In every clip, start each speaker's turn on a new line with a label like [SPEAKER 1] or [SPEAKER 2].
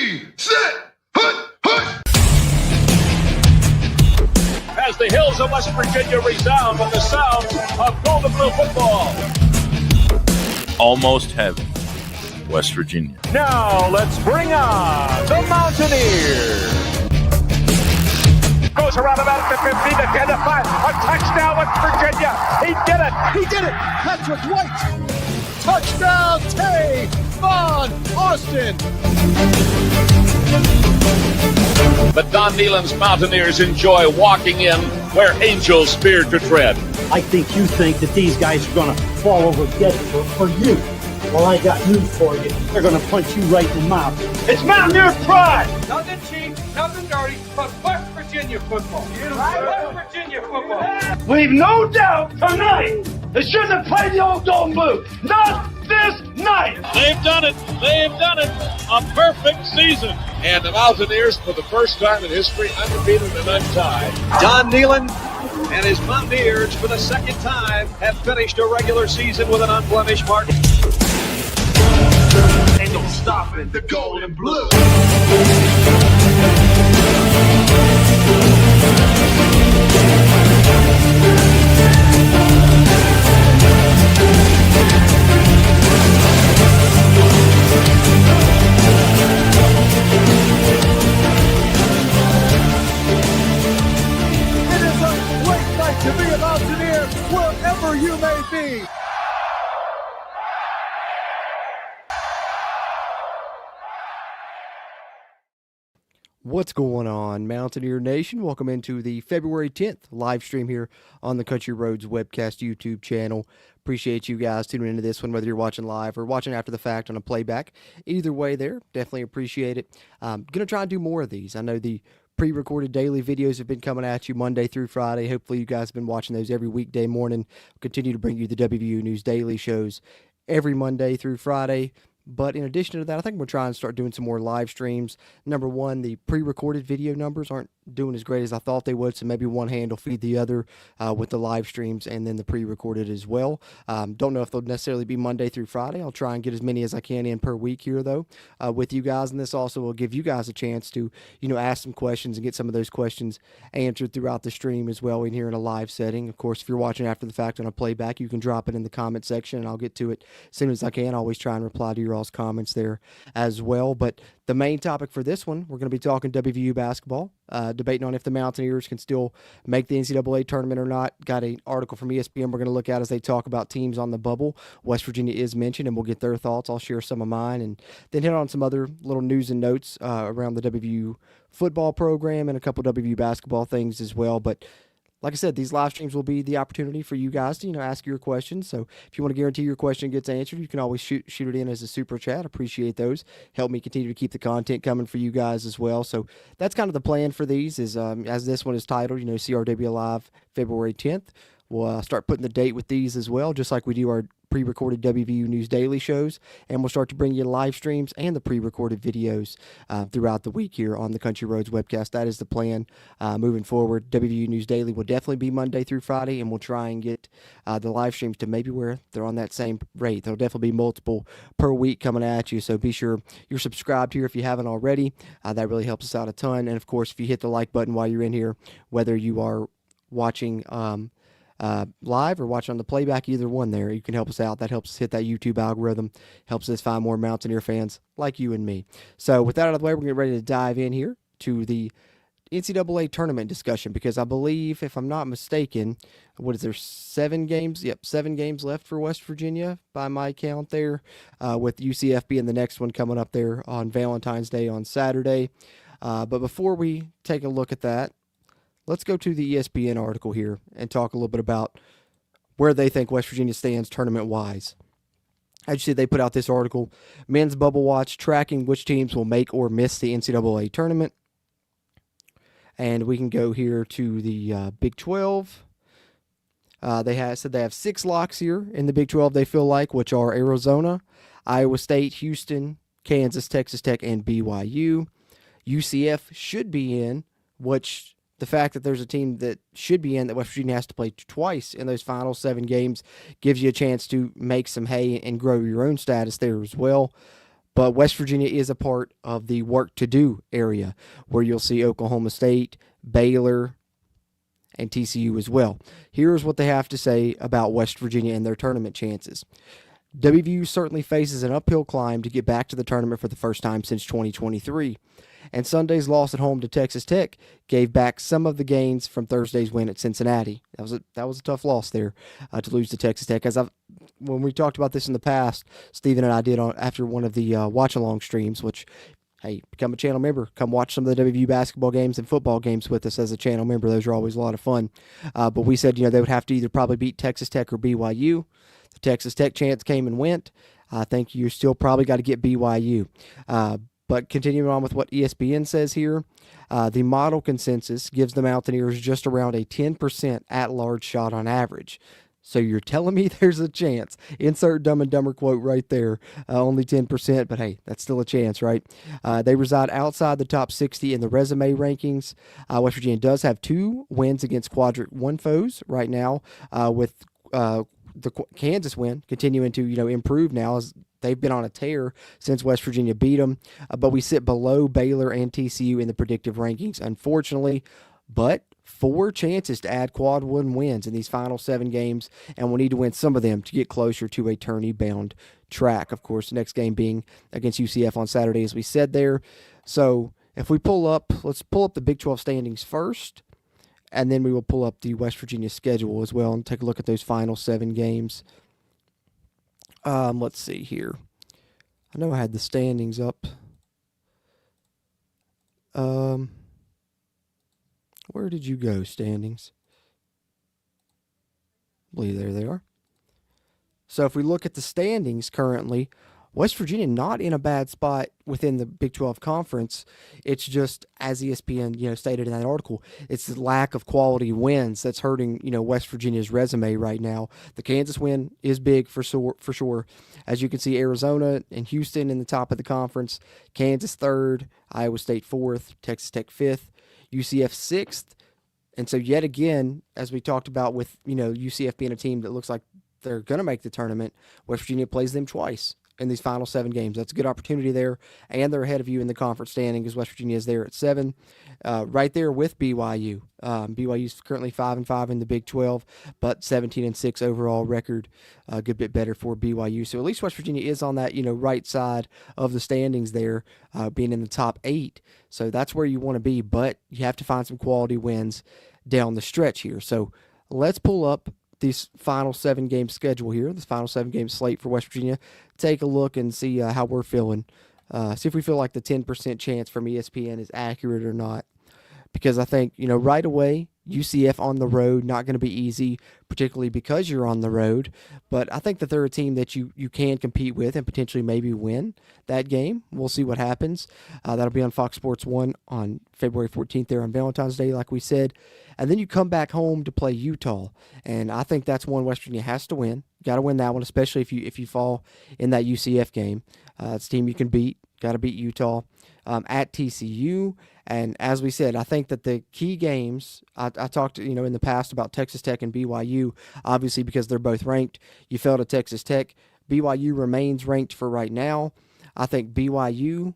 [SPEAKER 1] Ready, set, hut, hut.
[SPEAKER 2] As the hills of West Virginia resound with the sound of Golden Blue football.
[SPEAKER 3] Almost heaven, West Virginia.
[SPEAKER 2] Now let's bring on the Mountaineers. Goes around about the 50, the 10, the 5. A touchdown, West Virginia. He did it.
[SPEAKER 4] He did it. Patrick White. Touchdown, Tay Von Austin.
[SPEAKER 2] But Don Nehlen's Mountaineers enjoy walking in where angels fear to tread.
[SPEAKER 5] I think you think that these guys are going to fall over dead for you. Well, I got news for you. They're going to punch you right in the mouth. It's Mountaineer pride!
[SPEAKER 6] Nothing cheap, nothing dirty, but West Virginia football. West Virginia football.
[SPEAKER 5] We've no doubt tonight they shouldn't have played the old Golden Blue. Not this night!
[SPEAKER 2] They've done it. They've done it. A perfect season. And the Mountaineers, for the first time in history, undefeated and untied.
[SPEAKER 6] Don Nehlen and his Mountaineers, for the second time, have finished a regular season with an unblemished mark.
[SPEAKER 1] Ain't no stopping the Golden Blue.
[SPEAKER 4] It is a great night to be a Mountaineer wherever you may be.
[SPEAKER 7] What's going on, Mountaineer Nation? Welcome into the February 10th live stream here on the Country Roads webcast YouTube channel. Appreciate you guys tuning into this one, whether you're watching live or watching after the fact on a playback. Either way there, definitely appreciate it. Going to try and do more of these. I know the pre-recorded daily videos have been coming at you Monday through Friday. Hopefully you guys have been watching those every weekday morning. We'll continue to bring you the WVU News Daily shows every Monday through Friday. But in addition to that, I think we're trying to start doing some more live streams. Number one, the pre-recorded video numbers aren't doing as great as I thought they would, so maybe one hand will feed the other with the live streams and then the pre-recorded as well. Don't know if they'll necessarily be Monday through Friday. I'll try and get as many as I can in per week here, though, with you guys. And this also will give you guys a chance to, ask some questions and get some of those questions answered throughout the stream as well in here in a live setting. Of course, if you're watching after the fact on a playback, you can drop it in the comment section, and I'll get to it as soon as I can. I always try and reply to your all's comments there as well. But the main topic for this one, we're going to be talking WVU basketball, debating on if the Mountaineers can still make the NCAA tournament or not. Got an article from ESPN we're going to look at as they talk about teams on the bubble. West Virginia is mentioned, and we'll get their thoughts. I'll share some of mine, and then hit on some other little news and notes around the WVU football program and a couple WVU basketball things as well. But like I said, these live streams will be the opportunity for you guys to, ask your questions. So if you want to guarantee your question gets answered, you can always shoot it in as a super chat. Appreciate those. Help me continue to keep the content coming for you guys as well. So that's kind of the plan for these is, as this one is titled, CRW Live February 10th. We'll start putting the date with these as well, just like we do our pre-recorded WVU News Daily shows, and we'll start to bring you live streams and the pre-recorded videos throughout the week here on the Country Roads webcast. That is the plan moving forward. WVU News Daily will definitely be Monday through Friday, and we'll try and get the live streams to maybe where they're on that same rate. There'll definitely be multiple per week coming at you, so be sure you're subscribed here if you haven't already. That really helps us out a ton, and of course, if you hit the like button while you're in here, whether you are watching live or watch on the playback, either one there, you can help us out. That helps us hit that YouTube algorithm, helps us find more Mountaineer fans like you and me. So with that out of the way, we're getting ready to dive in here to the NCAA tournament discussion, because I believe, if I'm not mistaken, what is there, 7 games? Yep, 7 games left for West Virginia by my count there, with UCF being the next one coming up there on Valentine's Day on Saturday. But before we take a look at that, let's go to the ESPN article here and talk a little bit about where they think West Virginia stands tournament-wise. As you see, they put out this article, Men's Bubble Watch, tracking which teams will make or miss the NCAA tournament. And we can go here to the Big 12. They said they have 6 locks here in the Big 12, they feel like, which are Arizona, Iowa State, Houston, Kansas, Texas Tech, and BYU. UCF should be in, which the fact that there's a team that should be in that West Virginia has to play twice in those final 7 games gives you a chance to make some hay and grow your own status there as well. But West Virginia is a part of the work to do area where you'll see Oklahoma State, Baylor, and TCU as well. Here's what they have to say about West Virginia and their tournament chances. WVU certainly faces an uphill climb to get back to the tournament for the first time since 2023. And Sunday's loss at home to Texas Tech gave back some of the gains from Thursday's win at Cincinnati. That was a tough loss there to lose to Texas Tech. When we talked about this in the past, Steven and I did after one of the watch-along streams, which, hey, become a channel member. Come watch some of the WVU basketball games and football games with us as a channel member. Those are always a lot of fun. But we said, they would have to either probably beat Texas Tech or BYU. The Texas Tech chance came and went. I think you still probably got to get BYU. But continuing on with what ESPN says here, the model consensus gives the Mountaineers just around a 10% at-large shot on average. So you're telling me there's a chance. Insert Dumb and Dumber quote right there. Only 10%, but hey, that's still a chance, right? They reside outside the top 60 in the resume rankings. West Virginia does have 2 wins against Quadrant 1 foes right now, with the Kansas win continuing to improve now as they've been on a tear since West Virginia beat them. But we sit below Baylor and TCU in the predictive rankings, unfortunately. But 4 chances to add quad 1 wins in these final 7 games, and we'll need to win some of them to get closer to a tourney-bound track. Of course, the next game being against UCF on Saturday, as we said there. So if we let's pull up the Big 12 standings first, and then we will pull up the West Virginia schedule as well and take a look at those final 7 games. Let's see here. I know I had the standings up. Where did you go, standings? I believe there they are. So if we look at the standings currently, West Virginia not in a bad spot within the Big 12 conference. It's just, as ESPN stated in that article, it's the lack of quality wins that's hurting West Virginia's resume right now. The Kansas win is big for sure. As you can see, Arizona and Houston in the top of the conference, Kansas 3rd, Iowa State 4th, Texas Tech 5th, UCF 6th. And so yet again, as we talked about with UCF being a team that looks like they're going to make the tournament, West Virginia plays them twice in these final 7 games. That's a good opportunity there, and they're ahead of you in the conference standing because West Virginia is there at 7, right there with BYU. BYU is currently 5-5 in the Big 12, but 17-6 overall record, a good bit better for BYU. So at least West Virginia is on that right side of the standings there, being in the top 8. So that's where you want to be, but you have to find some quality wins down the stretch here. So let's pull up this final 7-game schedule here, this final 7-game slate for West Virginia. Take a look and see how we're feeling. See if we feel like the 10% chance from ESPN is accurate or not. Because I think, right away, UCF on the road, not going to be easy, particularly because you're on the road. But I think that they're a team that you can compete with and potentially maybe win that game. We'll see what happens. That'll be on Fox Sports 1 on February 14th there on Valentine's Day, like we said. And then you come back home to play Utah. And I think that's one West Virginia has to win. Got to win that one, especially if you fall in that UCF game. It's a team you can beat. Got to beat Utah at TCU. And as we said, I think that the key games, I talked in the past about Texas Tech and BYU, obviously because they're both ranked. You fell to Texas Tech. BYU remains ranked for right now. I think BYU,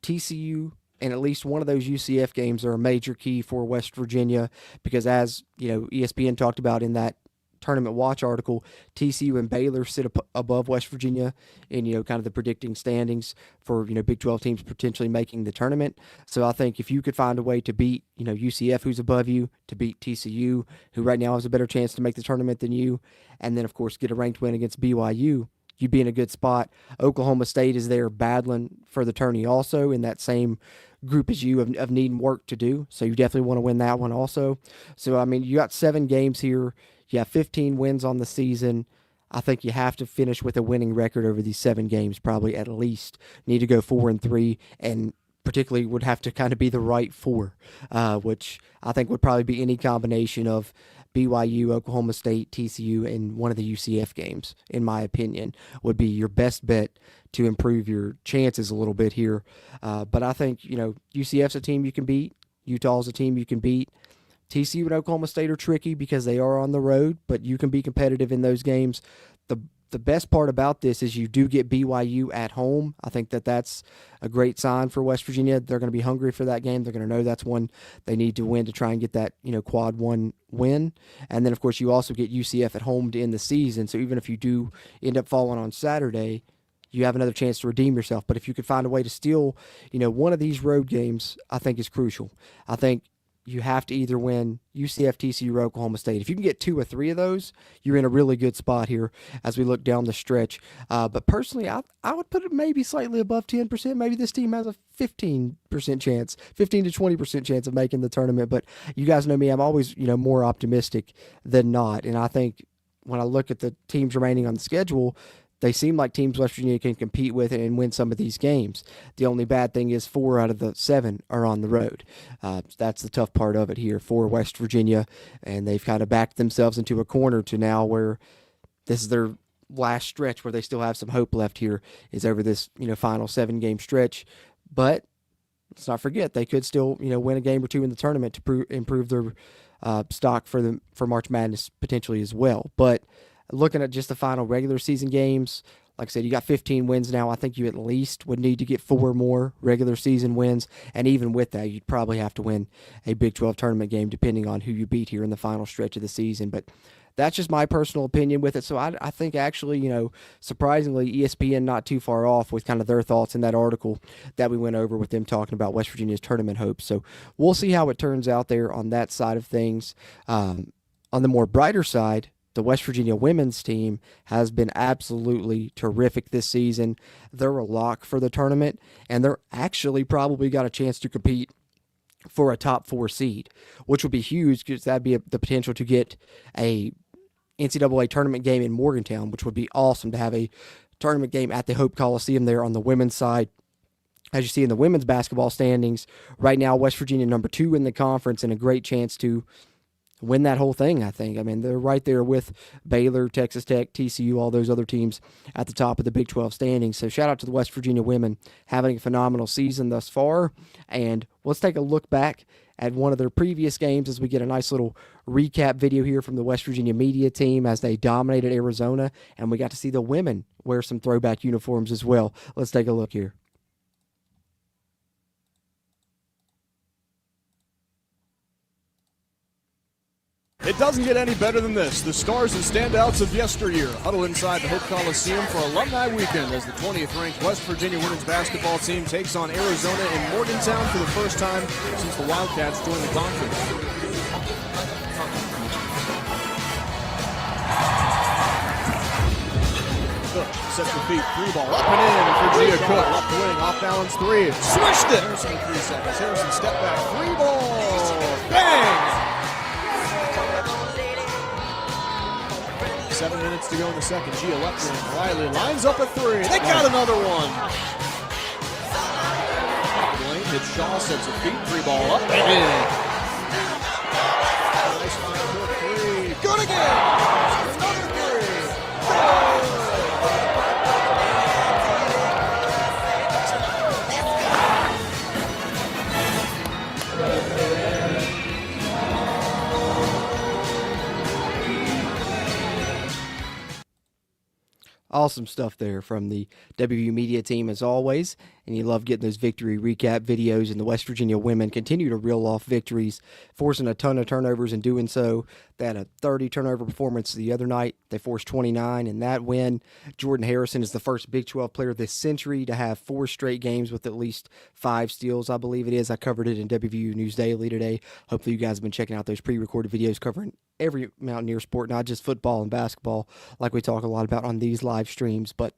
[SPEAKER 7] TCU, and at least one of those UCF games are a major key for West Virginia because as ESPN talked about in that Tournament Watch article, TCU and Baylor sit above West Virginia in kind of the predicting standings for Big 12 teams potentially making the tournament. So I think if you could find a way to beat UCF, who's above you, to beat TCU, who right now has a better chance to make the tournament than you, and then of course get a ranked win against BYU, you'd be in a good spot. Oklahoma State is there battling for the tourney also in that same group as you of needing work to do. So you definitely want to win that one also. So I mean, you got 7 games here. You have 15 wins on the season. I think you have to finish with a winning record over these 7 games, probably at least. Need to go 4-3, and particularly would have to kind of be the right 4, which I think would probably be any combination of BYU, Oklahoma State, TCU, and one of the UCF games, in my opinion, would be your best bet to improve your chances a little bit here. But I think, UCF's a team you can beat. Utah's a team you can beat. TCU and Oklahoma State are tricky because they are on the road, but you can be competitive in those games. The the best part about this is you do get BYU at home. I think that that's a great sign for West Virginia. They're going to be hungry for that game. They're going to know that's one they need to win to try and get that, quad one win. And then, of course, you also get UCF at home to end the season. So even if you do end up falling on Saturday, you have another chance to redeem yourself. But if you could find a way to steal, one of these road games, I think is crucial. I think you have to either win UCF, TCU, or Oklahoma State. If you can get 2 or 3 of those, you're in a really good spot here as we look down the stretch. But personally, I would put it maybe slightly above 10%. Maybe this team has a 15% chance, 15 to 20% chance of making the tournament. But you guys know me, I'm always, more optimistic than not. And I think when I look at the teams remaining on the schedule, they seem like teams West Virginia can compete with and win some of these games. The only bad thing is 4 out of the 7 are on the road. That's the tough part of it here for West Virginia, and they've kind of backed themselves into a corner to now where this is their last stretch where they still have some hope left here is over this final 7-game stretch. But let's not forget they could still win a game or 2 in the tournament to improve their stock for March Madness potentially as well. But looking at just the final regular season games, like I said, you got 15 wins now. I think you at least would need to get 4 more regular season wins. And even with that, you'd probably have to win a Big 12 tournament game depending on who you beat here in the final stretch of the season. But that's just my personal opinion with it. So I think actually, surprisingly, ESPN not too far off with kind of their thoughts in that article that we went over with them talking about West Virginia's tournament hopes. So we'll see how it turns out there on that side of things. On the more brighter side, the West Virginia women's team has been absolutely terrific this season. They're a lock for the tournament, and they're actually probably got a chance to compete for a top 4 seed, which would be huge because that'd be the potential to get a NCAA tournament game in Morgantown, which would be awesome to have a tournament game at the Hope Coliseum there on the women's side. As you see in the women's basketball standings, right now West Virginia number 2 in the conference and a great chance to win that whole thing, I think. I mean, they're right there with Baylor, Texas Tech, TCU, all those other teams at the top of the Big 12 standings. So shout out to the West Virginia women having a phenomenal season thus far. And let's take a look back at one of their previous games as we get a nice little recap video here from the West Virginia media team as they dominated Arizona. And we got to see the women wear some throwback uniforms as well. Let's take a look here.
[SPEAKER 4] It doesn't get any better than this. The stars and standouts of yesteryear huddle inside the Hope Coliseum for Alumni Weekend as the 20th-ranked West Virginia women's basketball team takes on Arizona in Morgantown for the first time since the Wildcats joined the conference. Cook sets the feet, 3-ball up and in for Gia Cook. Left wing, off balance 3. Swished it! Harrison in 3 seconds. Harrison step back, 3-ball. Bang! 7 minutes to go in the second. Gia left wing. Riley lines up a 3. They got another one. Blaine hits Shaw, sets a feet. 3-ball up and in. Nice find, 3. Good again. Another 3.
[SPEAKER 7] Awesome stuff there from the WVU media team as always, and you love getting those victory recap videos, and the West Virginia women continue to reel off victories, forcing a ton of turnovers and doing so. They had a 30 turnover performance the other night. They forced 29 in that win. Jordan Harrison is the first Big 12 player this century to have 4 straight games with at least 5 steals, I believe it is. I covered it in WVU News Daily today. Hopefully you guys have been checking out those pre-recorded videos covering every Mountaineer sport, not just football and basketball like we talk a lot about on these live streams. But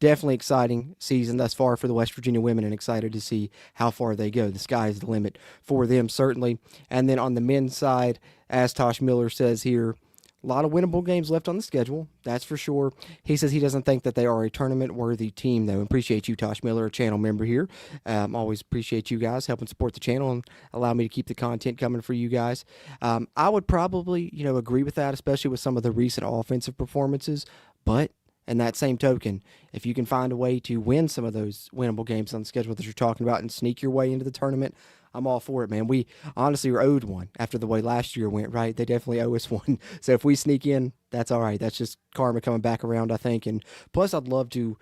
[SPEAKER 7] definitely exciting season thus far for the West Virginia women, and excited to see how far they go. The sky is the limit for them, certainly. And then on the men's side, as Tosh Miller says here, a lot of winnable games left on the schedule, that's for sure. He says he doesn't think that they are a tournament-worthy team, though. Appreciate you, Tosh Miller, a channel member here. Always appreciate you guys helping support the channel and allow me to keep the content coming for you guys. I would probably, agree with that, especially with some of the recent offensive performances. But in that same token, if you can find a way to win some of those winnable games on the schedule that you're talking about and sneak your way into the tournament, I'm all for it, man. We honestly are owed one after the way last year went, right? They definitely owe us one. So if we sneak in, that's all right. That's just karma coming back around, I think. And plus, I'd love to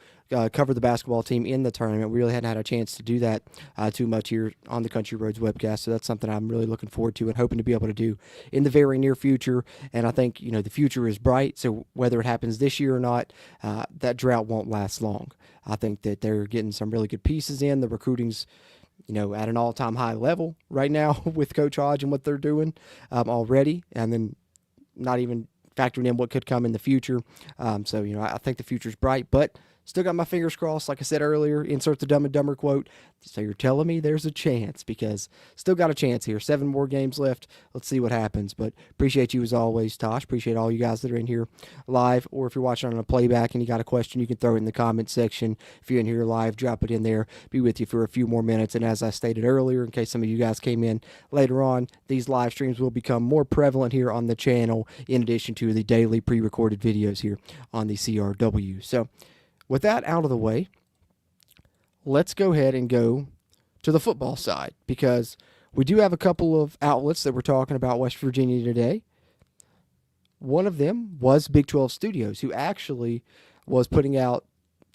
[SPEAKER 7] cover the basketball team in the tournament. We really hadn't had a chance to do that too much here on the Country Roads webcast. So that's something I'm really looking forward to and hoping to be able to do in the very near future. And I think, the future is bright. So whether it happens this year or not, that drought won't last long. I think that they're getting some really good pieces in. The recruiting's at an all-time high level right now with Coach Hodge and what they're doing already, and then not even factoring in what could come in the future. So I think the future's bright, but still got my fingers crossed. Like I said earlier, insert the Dumb and Dumber quote. So you're telling me there's a chance, because still got a chance here. 7 more games left. Let's see what happens. But appreciate you as always, Tosh. Appreciate all you guys that are in here live, or if you're watching on a playback and you got a question, you can throw it in the comment section. If you're in here live, drop it in there. Be with you for a few more minutes. And as I stated earlier, in case some of you guys came in later on, these live streams will become more prevalent here on the channel, in addition to the daily pre-recorded videos here on the CRW. So with that out of the way, let's go ahead and go to the football side, because we do have a couple of outlets that we're talking about West Virginia today. One of them was Big 12 Studios, who actually was putting out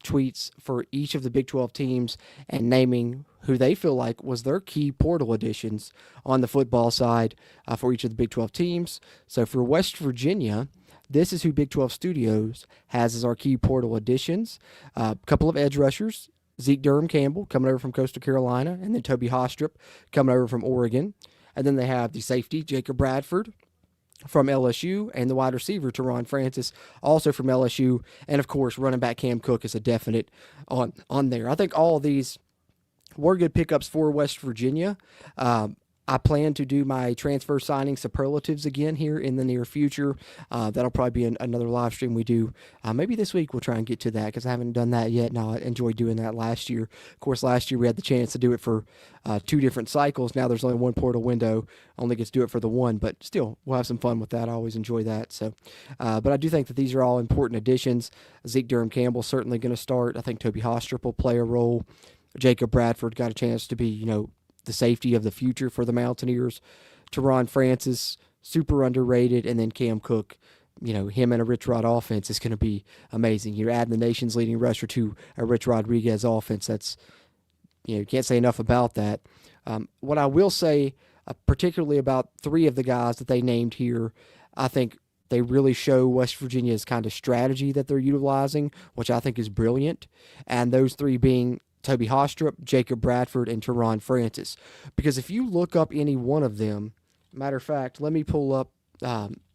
[SPEAKER 7] tweets for each of the Big 12 teams and naming who they feel like was their key portal additions on the football side for each of the Big 12 teams. So for West Virginia, this is who Big 12 Studios has as our key portal additions. A couple of edge rushers, Zeke Durham-Campbell coming over from Coastal Carolina, and then Toby Hostrop coming over from Oregon. And then they have the safety, Jacob Bradford from LSU, and the wide receiver, Teron Francis, also from LSU. And, of course, running back Cam Cook is a definite on there. I think all of these were good pickups for West Virginia. I plan to do my transfer signing superlatives again here in the near future. That'll probably be another live stream we do. Maybe this week we'll try and get to that, because I haven't done that yet. Now, I enjoyed doing that last year. Of course, last year we had the chance to do it for 2 different cycles. Now there's only one portal window. Only gets to do it for the one, but still, we'll have some fun with that. I always enjoy that. So, but I do think that these are all important additions. Zeke Durham-Campbell certainly going to start. I think Toby Hostrop will play a role. Jacob Bradford got a chance to be, the safety of the future for the Mountaineers. Teron Francis, super underrated. And then Cam Cook, him and a Rich Rod offense is going to be amazing. You're adding the nation's leading rusher to a Rich Rodriguez offense. That's, you can't say enough about that. What I will say, particularly about 3 of the guys that they named here, I think they really show West Virginia's kind of strategy that they're utilizing, which I think is brilliant. And those 3 being Toby Hostrop, Jacob Bradford, and Teron Francis. Because if you look up any one of them, matter of fact, let me pull up,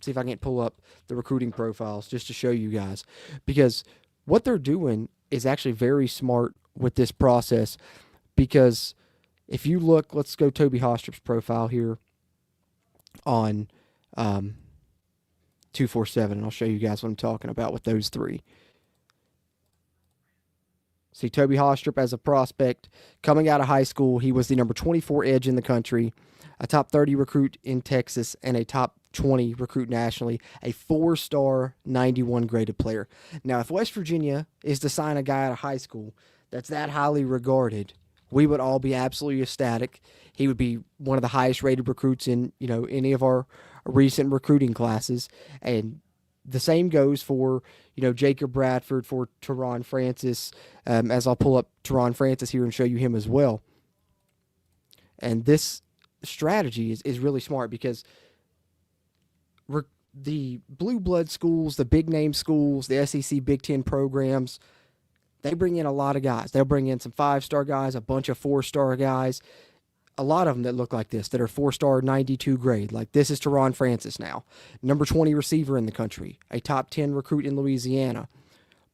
[SPEAKER 7] see if I can't pull up the recruiting profiles just to show you guys. Because what they're doing is actually very smart with this process. Because if you look, let's go Toby Hostrop's profile here on 247, and I'll show you guys what I'm talking about with those 3. See, Toby Hostrop as a prospect coming out of high school, he was the number 24 edge in the country, a top 30 recruit in Texas, and a top 20 recruit nationally, a 4-star 91 graded player. Now, if West Virginia is to sign a guy out of high school that's that highly regarded, we would all be absolutely ecstatic. He would be one of the highest rated recruits in, any of our recent recruiting classes. And the same goes for, Jacob Bradford, for Teron Francis, as I'll pull up Teron Francis here and show you him as well. And this strategy is really smart, because the blue blood schools, the big name schools, the SEC Big Ten programs, they bring in a lot of guys. They'll bring in some 5-star guys, a bunch of 4-star guys, a lot of them that look like this, that are 4-star 92 grade. Like this is Teron Francis now, number 20 receiver in the country, a top 10 recruit in Louisiana.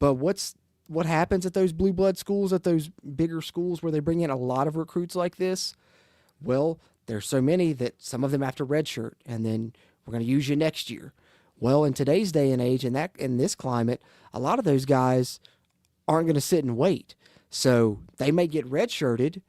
[SPEAKER 7] But what happens at those blue blood schools, at those bigger schools where they bring in a lot of recruits like this? Well, there's so many that some of them have to redshirt, and then we're going to use you next year. Well, in today's day and age, in this climate, a lot of those guys aren't going to sit and wait. So they may get redshirted,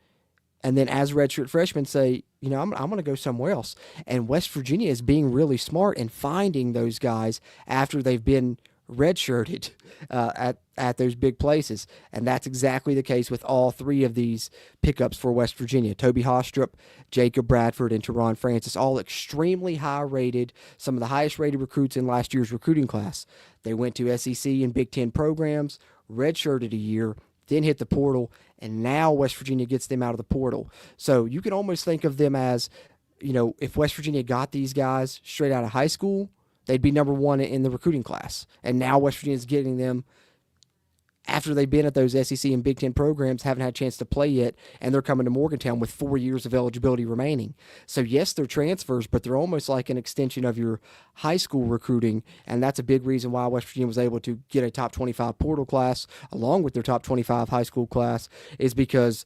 [SPEAKER 7] and then as redshirt freshmen say, I'm going to go somewhere else. And West Virginia is being really smart in finding those guys after they've been redshirted at those big places. And that's exactly the case with all three of these pickups for West Virginia. Toby Hostrup, Jacob Bradford, and Teron Francis, all extremely high-rated, some of the highest-rated recruits in last year's recruiting class. They went to SEC and Big Ten programs, redshirted a year, then hit the portal, and now West Virginia gets them out of the portal. So you can almost think of them as, if West Virginia got these guys straight out of high school, they'd be number one in the recruiting class. And now West Virginia's getting them after they've been at those SEC and Big Ten programs, haven't had a chance to play yet, and they're coming to Morgantown with 4 years of eligibility remaining. So, yes, they're transfers, but they're almost like an extension of your high school recruiting, and that's a big reason why West Virginia was able to get a top 25 portal class along with their top 25 high school class, is because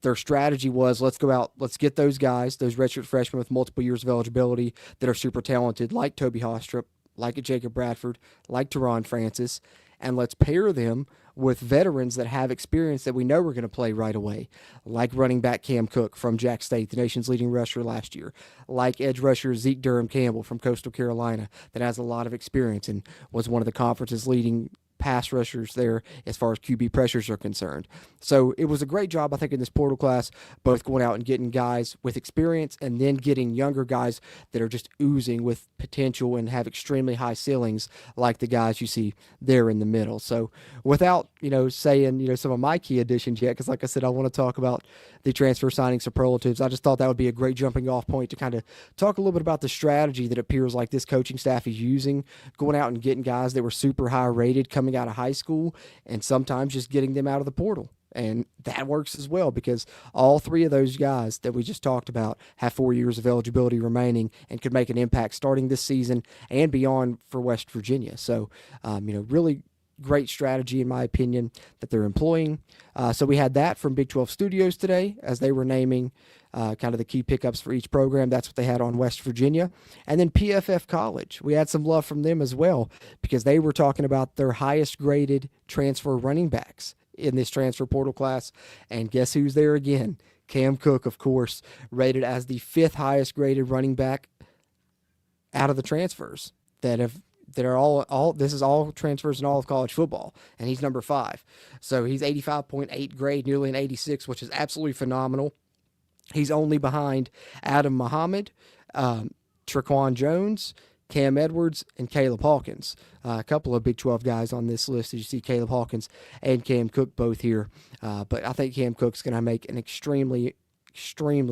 [SPEAKER 7] their strategy was, let's go out, let's get those guys, those redshirt freshmen with multiple years of eligibility that are super talented, like Toby Hostrup, like a Jacob Bradford, like Teron Francis, and let's pair them with veterans that have experience that we know we're going to play right away, like running back Cam Cook from Jack State, the nation's leading rusher last year, like edge rusher Zeke Durham Campbell from Coastal Carolina that has a lot of experience and was one of the conference's leading pass rushers there as far as QB pressures are concerned. So it was a great job, I think, in this portal class, both going out and getting guys with experience and then getting younger guys that are just oozing with potential and have extremely high ceilings like the guys you see there in the middle. So without, saying, some of my key additions yet, because like I said, I want to talk about the transfer signing superlatives. I just thought that would be a great jumping off point to kind of talk a little bit about the strategy that appears like this coaching staff is using, going out and getting guys that were super high rated coming out of high school and sometimes just getting them out of the portal. And that works as well because all three of those guys that we just talked about have 4 years of eligibility remaining and could make an impact starting this season and beyond for West Virginia. So, really great strategy, in my opinion, that they're employing. So we had that from Big 12 Studios today as they were naming kind of the key pickups for each program. That's what they had on West Virginia. And then PFF College. We had some love from them as well because they were talking about their highest graded transfer running backs in this transfer portal class. And guess who's there again? Cam Cook, of course, rated as the 5th highest graded running back out of the transfers that are all this is all transfers in all of college football, and he's number 5. So he's 85.8 grade, nearly an 86, which is absolutely phenomenal. He's only behind Adam Muhammad, Traquan Jones, Cam Edwards, and Caleb Hawkins. A couple of Big 12 guys on this list. As you see, Caleb Hawkins and Cam Cook both here. But I think Cam Cook's going to make an extremely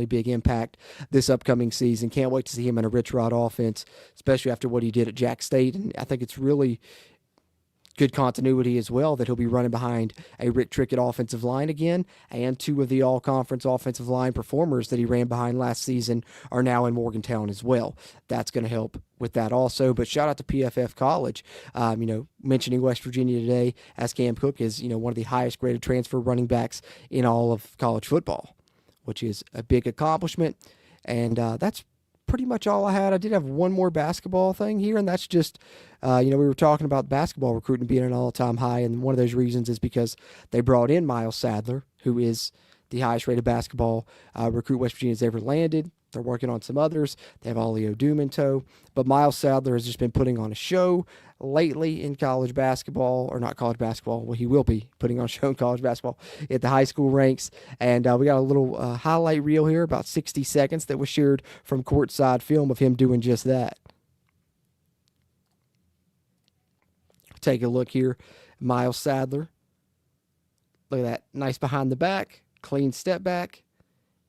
[SPEAKER 7] big impact this upcoming season. Can't wait to see him in a Rich Rod offense, especially after what he did at Jack State. And I think it's really good continuity as well that he'll be running behind a Rick Trickett offensive line again, and 2 of the all-conference offensive line performers that he ran behind last season are now in Morgantown as well. That's going to help with that also. But shout out to PFF College, mentioning West Virginia today, as Cam Cook is, one of the highest graded transfer running backs in all of college football, which is a big accomplishment. And that's pretty much all I had. I did have one more basketball thing here, and that's just, we were talking about basketball recruiting being an all-time high, and one of those reasons is because they brought in Miles Sadler, who is the highest-rated basketball recruit West Virginia's ever landed. They're working on some others. They have Ollie Odum in tow. But Miles Sadler has just been putting on a show lately in college basketball, or not college basketball. Well, he will be putting on a show in college basketball at the high school ranks. And we got a little highlight reel here, about 60 seconds, that was shared from courtside film of him doing just that. Take a look here. Miles Sadler. Look at that. Nice behind the back. Clean step back.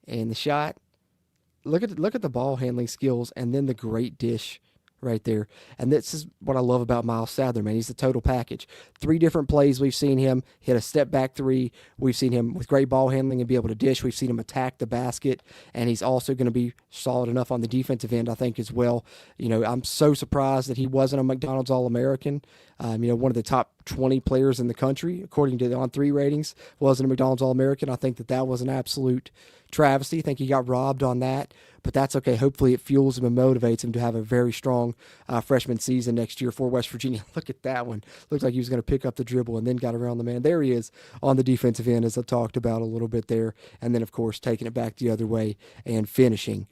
[SPEAKER 7] And the shot. Look at the ball handling skills, and then the great dish right there. And this is what I love about Miles Sadler, man. He's the total package. 3 different plays we've seen him hit a step back 3. We've seen him with great ball handling and be able to dish. We've seen him attack the basket, and he's also going to be solid enough on the defensive end, I think, as well. I'm so surprised that he wasn't a McDonald's All-American. One of the top 20 players in the country, according to the On3 ratings, wasn't a McDonald's All-American. I think that was an absolute travesty. I think he got robbed on that, but that's okay. Hopefully it fuels him and motivates him to have a very strong freshman season next year for West Virginia. Look at that one. Looks like he was going to pick up the dribble and then got around the man. There he is on the defensive end, as I talked about a little bit there. And then, of course, taking it back the other way and finishing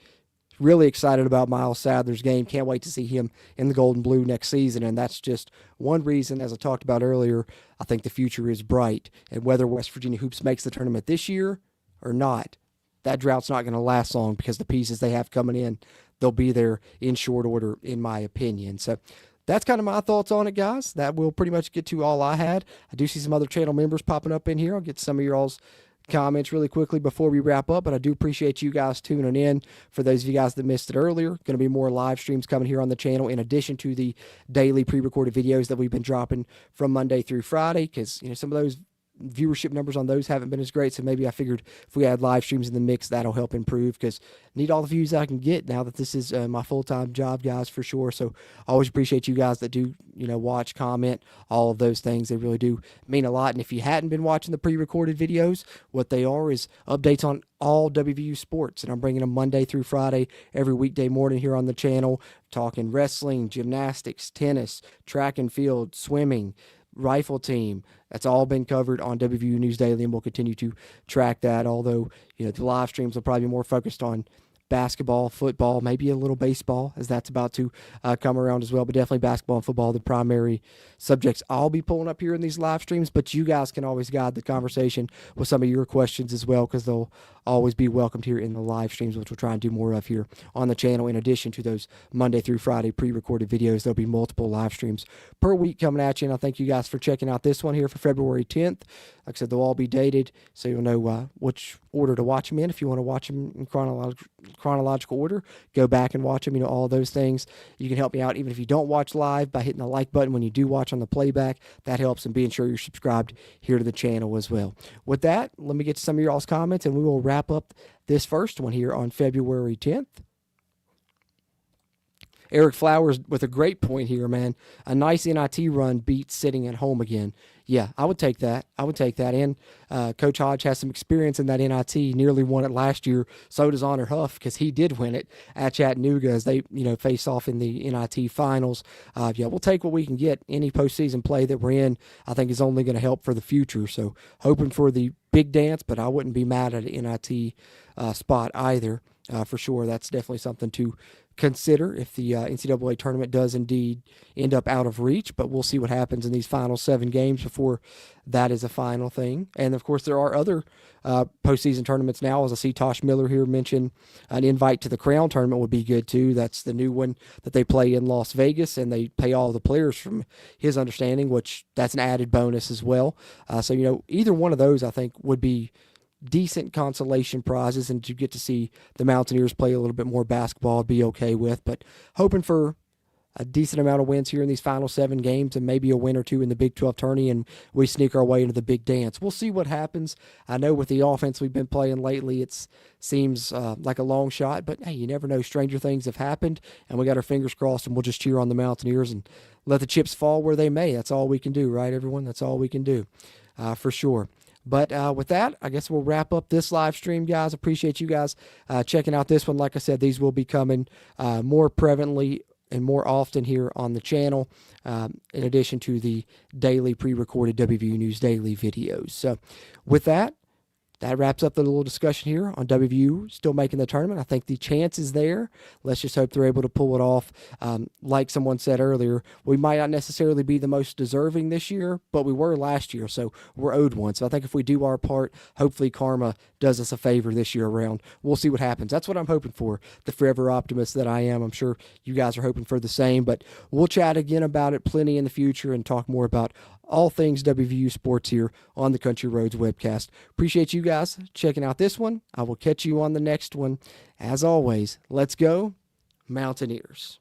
[SPEAKER 7] really excited about Miles Sadler's game. Can't wait to see him in the gold and blue next season. And that's just one reason, as I talked about earlier, I think the future is bright. And whether West Virginia Hoops makes the tournament this year or not, that drought's not going to last long because the pieces they have coming in, they'll be there in short order, in my opinion. So that's kind of my thoughts on it, guys. That will pretty much get to all I had. I do see some other channel members popping up in here. I'll get some of your all's comments really quickly before we wrap up, but I do appreciate you guys tuning in. For those of you guys that missed it earlier, going to be more live streams coming here on the channel in addition to the daily pre-recorded videos that we've been dropping from Monday through Friday, because some of those viewership numbers on those haven't been as great, so maybe I figured if we add live streams in the mix, that'll help improve, because I need all the views I can get now that this is my full-time job, guys, for sure. So I always appreciate you guys that do watch, comment, all of those things. They really do mean a lot. And if you hadn't been watching the pre-recorded videos, what they are is updates on all WVU sports, and I'm bringing them Monday through Friday every weekday morning here on the channel, talking wrestling, gymnastics, tennis, track and field, swimming, rifle team. That's all been covered on WVU News Daily, and we'll continue to track that, although the live streams will probably be more focused on basketball, football, maybe a little baseball, as that's about to come around as well, but definitely basketball and football, the primary subjects I'll be pulling up here in these live streams. But you guys can always guide the conversation with some of your questions as well, because they'll always be welcomed here in the live streams, which we'll try and do more of here on the channel. In addition to those Monday through Friday pre-recorded videos, there'll be multiple live streams per week coming at you, and I thank you guys for checking out this one here for February 10th. Like I said, they'll all be dated, so you'll know which order to watch them in. If you want to watch them in chronological order, go back and watch them, all those things. You can help me out even if you don't watch live by hitting the like button when you do watch on the playback. That helps, and being sure you're subscribed here to the channel as well. With that, let me get to some of your all's comments, and we will wrap up this first one here on February 10th. Eric Flowers with a great point here, man. A nice NIT run beats sitting at home again. Yeah, I would take that. And Coach Hodge has some experience in that NIT. Nearly won it last year. So does Honor Huff, because he did win it at Chattanooga as they, face off in the NIT finals. We'll take what we can get. Any postseason play that we're in, I think, is only going to help for the future. So hoping for the big dance, but I wouldn't be mad at an NIT spot either. For sure, that's definitely something to consider if the NCAA tournament does indeed end up out of reach, but we'll see what happens in these final 7 games before that is a final thing. And of course, there are other postseason tournaments now. As I see Tosh Miller here mention, an invite to the Crown tournament would be good too. That's the new one that they play in Las Vegas, and they pay all the players from his understanding, which that's an added bonus as well. So either one of those I think would be decent consolation prizes, and to get to see the Mountaineers play a little bit more basketball I'd be okay with, but hoping for a decent amount of wins here in these final 7 games, and maybe a win or 2 in the Big 12 tourney, and we sneak our way into the big dance. We'll see what happens. I know with the offense we've been playing lately, it seems like a long shot, but hey, you never know. Stranger things have happened, and we got our fingers crossed, and we'll just cheer on the Mountaineers and let the chips fall where they may. That's all we can do, right, everyone? That's all we can do, for sure. But with that, I guess we'll wrap up this live stream, guys. Appreciate you guys checking out this one. Like I said, these will be coming more prevalently and more often here on the channel, in addition to the daily pre-recorded WVU News Daily videos. So with that wraps up the little discussion here on WVU still making the tournament. I think the chance is there. Let's just hope they're able to pull it off. Like someone said earlier, we might not necessarily be the most deserving this year, but we were last year, so we're owed one. So I think if we do our part, hopefully karma does us a favor this year around. We'll see what happens. That's what I'm hoping for, the forever optimist that I am. I'm sure you guys are hoping for the same, but we'll chat again about it plenty in the future and talk more about all things WVU sports here on the Country Roads webcast. Appreciate you guys checking out this one. I will catch you on the next one. As always, let's go Mountaineers.